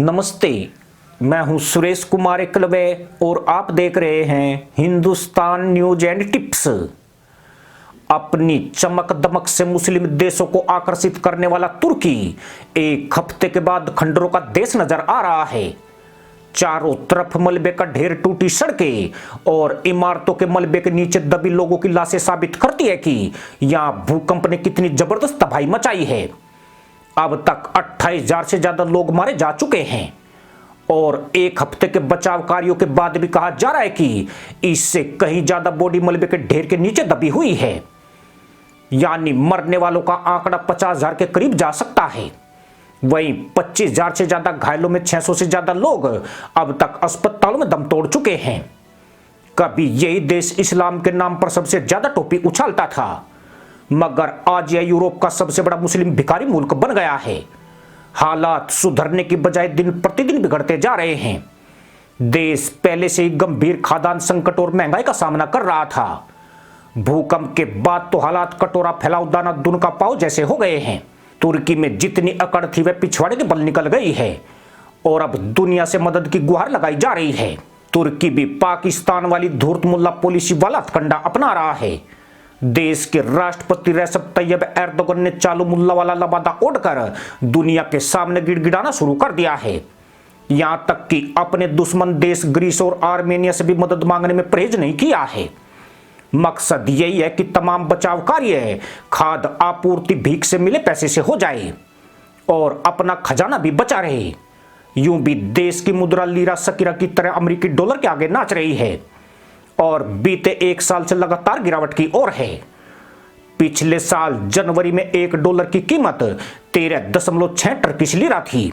नमस्ते, मैं हूं सुरेश कुमार एकलवे और आप देख रहे हैं हिंदुस्तान न्यूज एंड टिप्स। अपनी चमक दमक से मुस्लिम देशों को आकर्षित करने वाला तुर्की एक हफ्ते के बाद खंडरों का देश नजर आ रहा है। चारों तरफ मलबे का ढेर, टूटी सड़कें और इमारतों के मलबे के नीचे दबी लोगों की लाशें साबित करती है कि यहां भूकंप ने कितनी जबरदस्त तबाही मचाई है। अब तक 28,000 से ज्यादा लोग मारे जा चुके हैं और एक हफ्ते के बचाव कार्यों के बाद भी कहा जा रहा है कि इससे कहीं ज्यादा बॉडी मलबे के ढेर के नीचे दबी हुई है। यानी मरने वालों का आंकड़ा 50,000 के करीब जा सकता है। वहीं 25,000 से ज्यादा घायलों में 600 से ज्यादा लोग अब तक अस्पतालों में दम तोड़ चुके हैं। कभी यही देश इस्लाम के नाम पर सबसे ज्यादा टोपी उछालता था, मगर आज यह यूरोप का सबसे बड़ा मुस्लिम भिखारी मुल्क बन गया है। हालात सुधरने की बजाय दिन प्रतिदिन बिगड़ते जा रहे हैं। देश पहले से ही गंभीर खाद्यान्न संकट और महंगाई का सामना कर रहा था। भूकंप के बाद तो हालात कटोरा फैलाओ दाना दून का पाव जैसे हो गए हैं। तुर्की में जितनी अकड़ थी वह पिछवाड़े के बल निकल गई है और अब दुनिया से मदद की गुहार लगाई जा रही है। तुर्की भी पाकिस्तान वाली धूर्त मुल्ला पॉलिसी वाला हथकंडा अपना रहा है। देश के राष्ट्रपति रेसिप तैयब एर्दोगन ने चालू मुल्ला वाला लबादा ओढ़कर दुनिया के सामने गिड़गिड़ाना शुरू कर दिया है। यहां तक कि अपने दुश्मन देश ग्रीस और आर्मेनिया से भी मदद मांगने में परहेज नहीं किया है। मकसद यही है कि तमाम बचाव कार्य खाद्य आपूर्ति भीख से मिले पैसे से हो जाए और अपना खजाना भी बचा रहे। यूं भी देश की मुद्रा लीरा शकीरा की तरह अमेरिकी डॉलर के आगे नाच रही है और बीते एक साल से लगातार गिरावट की ओर है। पिछले साल जनवरी में $1 की कीमत 13.6 टर्किश लीरा थी,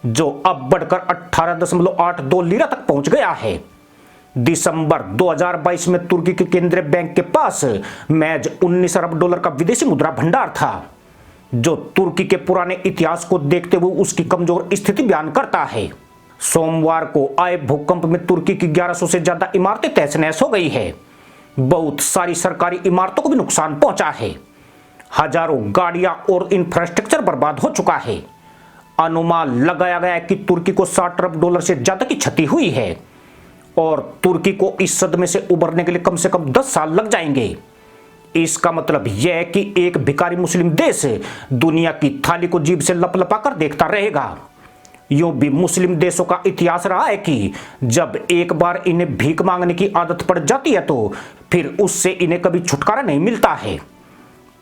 जो अब बढ़कर 18.82 लीरा तक पहुंच गया है। दिसंबर 2022 में तुर्की के केंद्रीय बैंक के पास महज $19 अरब का विदेशी मुद्रा भंडार था, जो तुर्की के पुराने इतिहास को देखते हुए उसकी कमजोर स्थिति बयान करता है। सोमवार को आए भूकंप में तुर्की की 1100 से ज्यादा इमारतें तहस नहस हो गई है। बहुत सारी सरकारी इमारतों को भी नुकसान पहुंचा है। हजारों गाड़ियां और इंफ्रास्ट्रक्चर बर्बाद हो चुका है। अनुमान लगाया गया है कि तुर्की को $60 अरब से ज्यादा की क्षति हुई है और तुर्की को इस सदमे से उबरने के लिए कम से कम 10 साल लग जाएंगे। इसका मतलब यह है कि एक भिखारी मुस्लिम देश दुनिया की थाली को जीभ से लपलपा कर देखता रहेगा। यूं भी मुस्लिम देशों का इतिहास रहा है कि जब एक बार इन्हें भीख मांगने की आदत पड़ जाती है तो फिर उससे इन्हें कभी छुटकारा नहीं मिलता है।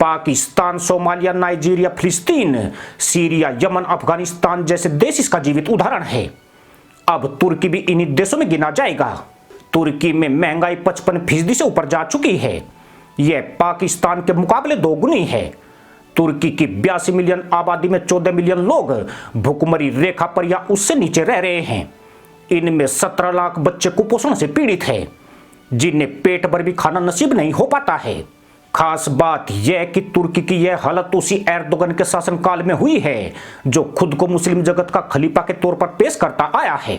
पाकिस्तान, सोमालिया, नाइजीरिया, फिलिस्तीन, सीरिया, यमन, अफगानिस्तान जैसे देश इसका जीवित उदाहरण है। अब तुर्की भी इन्हीं देशों में गिना जाएगा। तुर्की में महंगाई 55% से ऊपर जा चुकी है। यह पाकिस्तान के मुकाबले दोगुनी है। तुर्की की 82 मिलियन आबादी में 14 मिलियन लोग भुखमरी रेखा पर या उससे नीचे रह रहे हैं। इनमें 17 लाख बच्चे कुपोषण से पीड़ित हैं, जिन्हें पेट भर भी खाना नसीब नहीं हो पाता है। खास बात यह कि तुर्की की यह हालत उसी एर्दोगन के शासनकाल में हुई है, जो खुद को मुस्लिम जगत का खलीफा के तौर पर पेश करता आया है।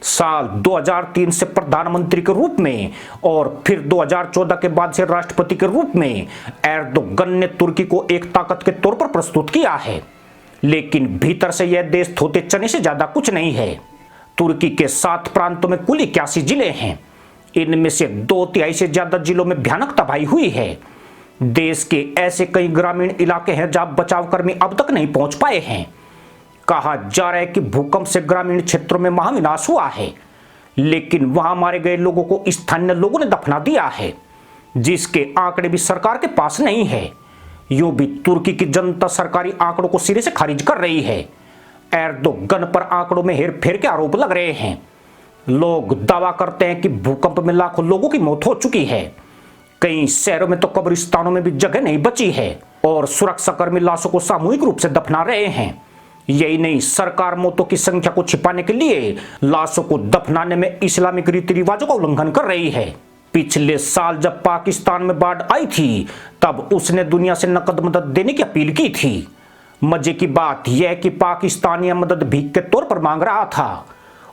साल 2003 से प्रधानमंत्री के रूप में और फिर 2014 के बाद से राष्ट्रपति के रूप में एर्दोगन ने तुर्की को एक ताकत के तौर पर प्रस्तुत किया है, लेकिन भीतर से यह देश थोते चने से ज्यादा कुछ नहीं है। तुर्की के 7 प्रांतों में कुल 81 जिले हैं। इनमें से 2/3 से ज्यादा जिलों में भयानक तबाही हुई है। देश के ऐसे कई ग्रामीण इलाके हैं जहां बचाव कर्मी अब तक नहीं पहुंच पाए हैं। कहा जा रहा है कि भूकंप से ग्रामीण क्षेत्रों में महाविनाश हुआ है, लेकिन वहां मारे गए लोगों को स्थानीय लोगों ने दफना दिया है, जिसके आंकड़े भी सरकार के पास नहीं है। यूं भी तुर्की की जनता सरकारी आंकड़ों को सिरे से खारिज कर रही है। एर्दोगन पर आंकड़ों में हेरफेर के आरोप लग रहे हैं। लोग दावा करते हैं कि भूकंप में लाखों लोगों की मौत हो चुकी है। कई शहरों में तो कब्रिस्तानों में भी जगह नहीं बची है और सुरक्षाकर्मी लाशों को सामूहिक रूप से दफना रहे हैं। यही नहीं, सरकार मौतों की संख्या को छिपाने के लिए लाशों को दफनाने में इस्लामिक रीति रिवाजों का उल्लंघन कर रही है। पिछले साल जब पाकिस्तान में बाढ़ आई थी, तब उसने दुनिया से नकद मदद देने की अपील की थी। मजे की बात यह कि पाकिस्तान यह मदद भीख के तौर पर मांग रहा था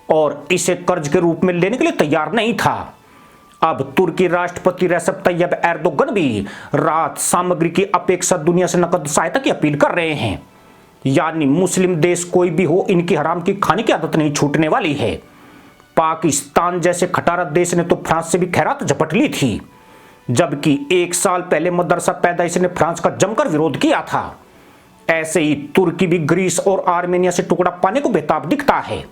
और इसे कर्ज के रूप में लेने के लिए तैयार नहीं था। अब तुर्की राष्ट्रपति रेसिप तैयब एर्दोगन भी राहत सामग्री की अपेक्षा दुनिया से नकद सहायता की अपील कर रहे हैं। यानी मुस्लिम देश कोई भी हो, इनकी हराम की खाने की आदत नहीं छूटने वाली है। पाकिस्तान जैसे खटारा देश ने तो फ्रांस से भी खैरात झपट ली थी, जबकि 1 साल पहले मदरसा पैदाइश ने फ्रांस का जमकर विरोध किया था। ऐसे ही तुर्की भी ग्रीस और आर्मेनिया से टुकड़ा पाने को बेताब दिखता है।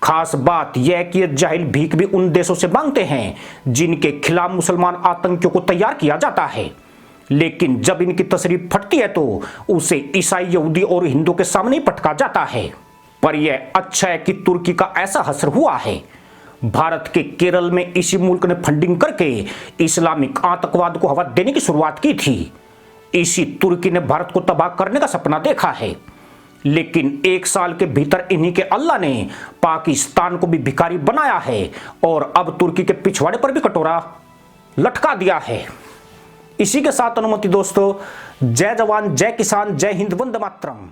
खास बात यह कि ये जाहिल भीख भी उन देशों से मांगते हैं जिनके खिलाफ मुसलमान आतंकियों को तैयार किया जाता है, लेकिन जब इनकी तशरीफ फटती है तो उसे ईसाई, यहूदी और हिंदू के सामने ही पटका जाता है। पर यह अच्छा है कि तुर्की का ऐसा हसर हुआ है। भारत के केरल में इसी मुल्क ने फंडिंग करके इस्लामिक आतंकवाद को हवा देने की शुरुआत की थी। इसी तुर्की ने भारत को तबाह करने का सपना देखा है, लेकिन 1 साल के भीतर इन्हीं के अल्लाह ने पाकिस्तान को भी भिखारी बनाया है और अब तुर्की के पिछवाड़े पर भी कटोरा लटका दिया है। इसी के साथ अनुमति दोस्तों, जय जवान, जय किसान, जय हिंद, वंदे मातरम।